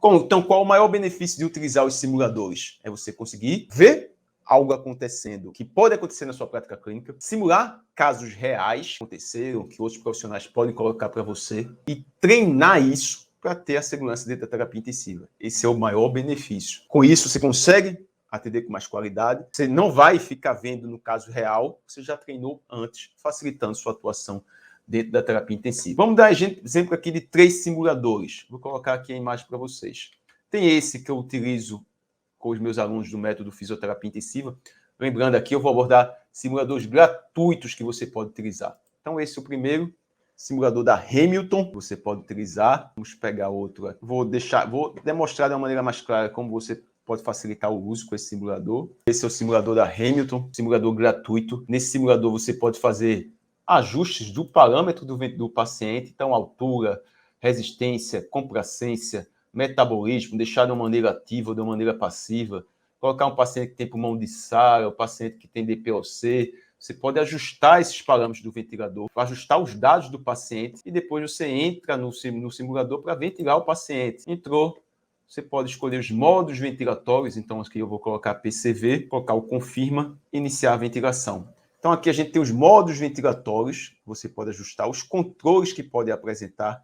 Então, qual o maior benefício de utilizar os simuladores? É você conseguir ver algo acontecendo que pode acontecer na sua prática clínica, simular casos reais que aconteceram, que outros profissionais podem colocar para você e treinar isso para ter a segurança dentro da terapia intensiva. Esse é o maior benefício. Com isso, você consegue atender com mais qualidade, você não vai ficar vendo no caso real, você já treinou antes, facilitando sua atuação dentro da terapia intensiva. Vamos dar exemplo aqui de 3 simuladores. Vou colocar aqui a imagem para vocês. Tem esse que eu utilizo com os meus alunos do método Fisioterapia Intensiva. Lembrando aqui, eu vou abordar simuladores gratuitos que você pode utilizar. Então, esse é o primeiro simulador da Hamilton, que você pode utilizar. Vamos pegar outro aqui. Vou demonstrar de uma maneira mais clara como você pode facilitar o uso com esse simulador. Esse é o simulador da Hamilton, simulador gratuito. Nesse simulador você pode fazer ajustes do parâmetro do paciente, então altura, resistência, complacência, metabolismo, deixar de uma maneira ativa ou de uma maneira passiva, colocar um paciente que tem pulmão de Sara, um paciente que tem DPOC, você pode ajustar esses parâmetros do ventilador, ajustar os dados do paciente e depois você entra no simulador para ventilar o paciente. Entrou, você pode escolher os modos ventilatórios, então aqui eu vou colocar PCV, colocar o confirma, iniciar a ventilação. Então aqui a gente tem os modos ventilatórios, você pode ajustar os controles que pode apresentar,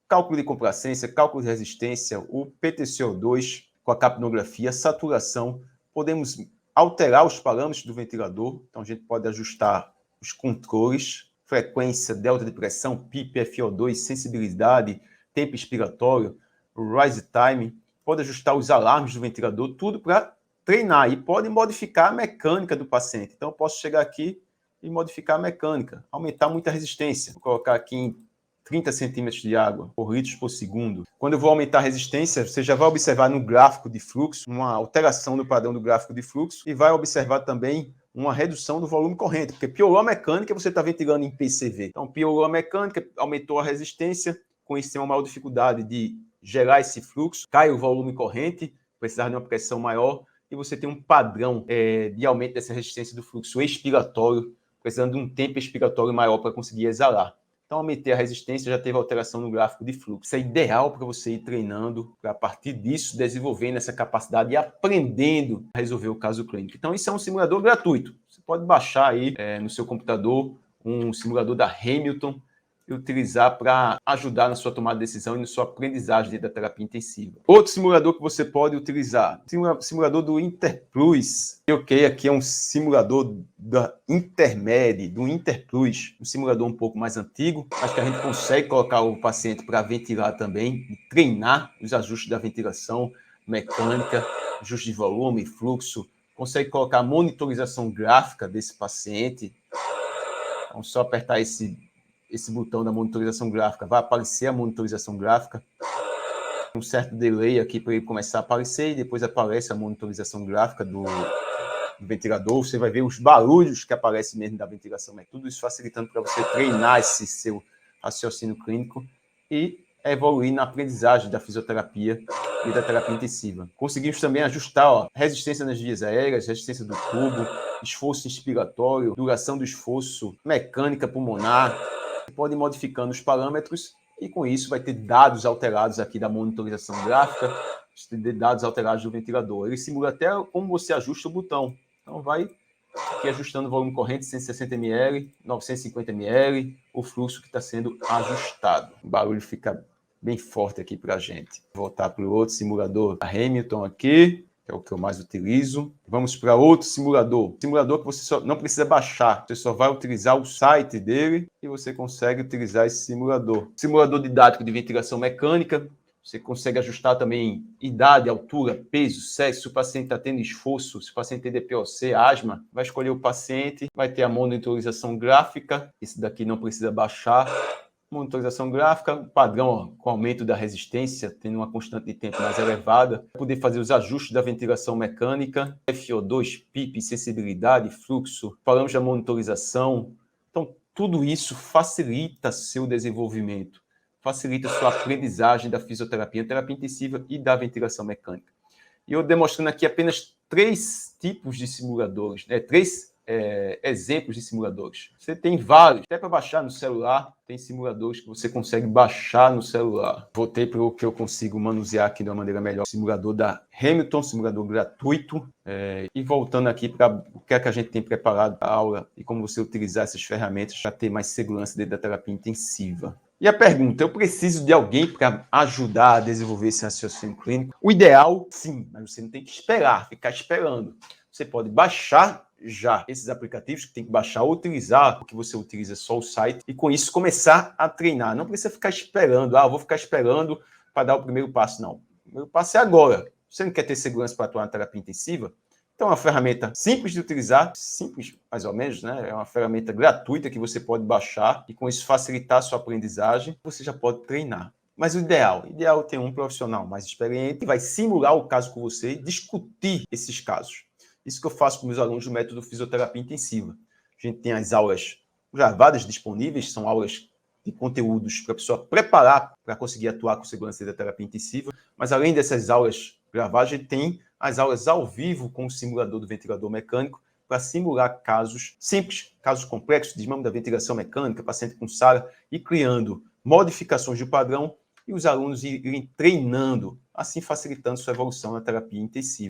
cálculo de complacência, cálculo de resistência, o PTCO2 com a capnografia, saturação, podemos alterar os parâmetros do ventilador, então a gente pode ajustar os controles, frequência, delta de pressão, PIP, FO2, sensibilidade, tempo expiratório, rise time, pode ajustar os alarmes do ventilador, tudo para treinar e pode modificar a mecânica do paciente. Então eu posso chegar aqui e modificar a mecânica, aumentar muito a resistência. Vou colocar aqui em 30 centímetros de água por litros por segundo. Quando eu vou aumentar a resistência, você já vai observar no gráfico de fluxo uma alteração do padrão do gráfico de fluxo e vai observar também uma redução do volume corrente, porque piorou a mecânica, você está ventilando em PCV. Então, piorou a mecânica, aumentou a resistência, com isso tem uma maior dificuldade de gerar esse fluxo, cai o volume corrente, precisar de uma pressão maior, e você tem um padrão de aumento dessa resistência do fluxo expiratório, precisando de um tempo expiratório maior para conseguir exalar. Então, aumentei a resistência, já teve alteração no gráfico de fluxo. Isso é ideal para você ir treinando, para a partir disso, desenvolvendo essa capacidade e aprendendo a resolver o caso clínico. Então, isso é um simulador gratuito. Você pode baixar aí no seu computador um simulador da Hamilton e utilizar para ajudar na sua tomada de decisão e na sua aprendizagem dentro da terapia intensiva. Outro simulador que você pode utilizar, simulador do Interplus. Ok, aqui é um simulador da Intermed, do Interplus, um simulador um pouco mais antigo, mas que a gente consegue colocar o paciente para ventilar também e treinar os ajustes da ventilação mecânica, ajuste de volume, fluxo, consegue colocar a monitorização gráfica desse paciente. Então, só apertar esse botão da monitorização gráfica, vai aparecer a monitorização gráfica, um certo delay aqui para ele começar a aparecer e depois aparece a monitorização gráfica do ventilador, você vai ver os barulhos que aparecem mesmo da ventilação, mas tudo isso facilitando para você treinar esse seu raciocínio clínico e evoluir na aprendizagem da fisioterapia e da terapia intensiva. Conseguimos também ajustar resistência nas vias aéreas, resistência do tubo, esforço inspiratório, duração do esforço, mecânica pulmonar. Você pode ir modificando os parâmetros e com isso vai ter dados alterados aqui da monitorização gráfica, dados alterados do ventilador. Ele simula até como você ajusta o botão. Então vai aqui ajustando o volume corrente, 160 ml, 950 ml, o fluxo que está sendo ajustado. O barulho fica bem forte aqui para a gente. Vou voltar para o outro simulador, a Hamilton aqui, que é o que eu mais utilizo. Vamos para outro simulador. Simulador que você só não precisa baixar, você só vai utilizar o site dele e você consegue utilizar esse simulador. Simulador didático de ventilação mecânica. Você consegue ajustar também idade, altura, peso, sexo, se o paciente está tendo esforço, se o paciente tem DPOC, asma, vai escolher o paciente, vai ter a monitorização gráfica, esse daqui não precisa baixar. Monitorização gráfica, padrão com aumento da resistência, tendo uma constante de tempo mais elevada, poder fazer os ajustes da ventilação mecânica, FO2, PIP, sensibilidade, fluxo, falamos da monitorização. Então, tudo isso facilita seu desenvolvimento, facilita sua aprendizagem da fisioterapia, terapia intensiva e da ventilação mecânica. E eu demonstrando aqui apenas 3 tipos de simuladores, 3 exemplos de simuladores. Você tem vários, até para baixar no celular, tem simuladores que você consegue baixar no celular. Voltei para o que eu consigo manusear aqui de uma maneira melhor. Simulador da Hamilton, simulador gratuito. E voltando aqui para o que é que a gente tem preparado para a aula e como você utilizar essas ferramentas para ter mais segurança dentro da terapia intensiva. E a pergunta, eu preciso de alguém para ajudar a desenvolver esse raciocínio clínico? O ideal, sim, mas você não tem que ficar esperando. Você pode baixar já esses aplicativos que tem que baixar ou utilizar, porque você utiliza só o site, e com isso começar a treinar. Não precisa ficar esperando, vou ficar esperando para dar o primeiro passo, não. O primeiro passo é agora. Você não quer ter segurança para atuar na terapia intensiva? Então, é uma ferramenta simples de utilizar, simples mais ou menos, né? É uma ferramenta gratuita que você pode baixar e com isso facilitar a sua aprendizagem, você já pode treinar. Mas o ideal é ter um profissional mais experiente que vai simular o caso com você e discutir esses casos. Isso que eu faço com meus alunos do método fisioterapia intensiva. A gente tem as aulas gravadas disponíveis, são aulas de conteúdos para a pessoa preparar para conseguir atuar com segurança da terapia intensiva, mas além dessas aulas gravadas, a gente tem as aulas ao vivo com o simulador do ventilador mecânico para simular casos simples, casos complexos, desmame da ventilação mecânica, paciente com SARA, e criando modificações do padrão e os alunos irem treinando, assim facilitando sua evolução na terapia intensiva.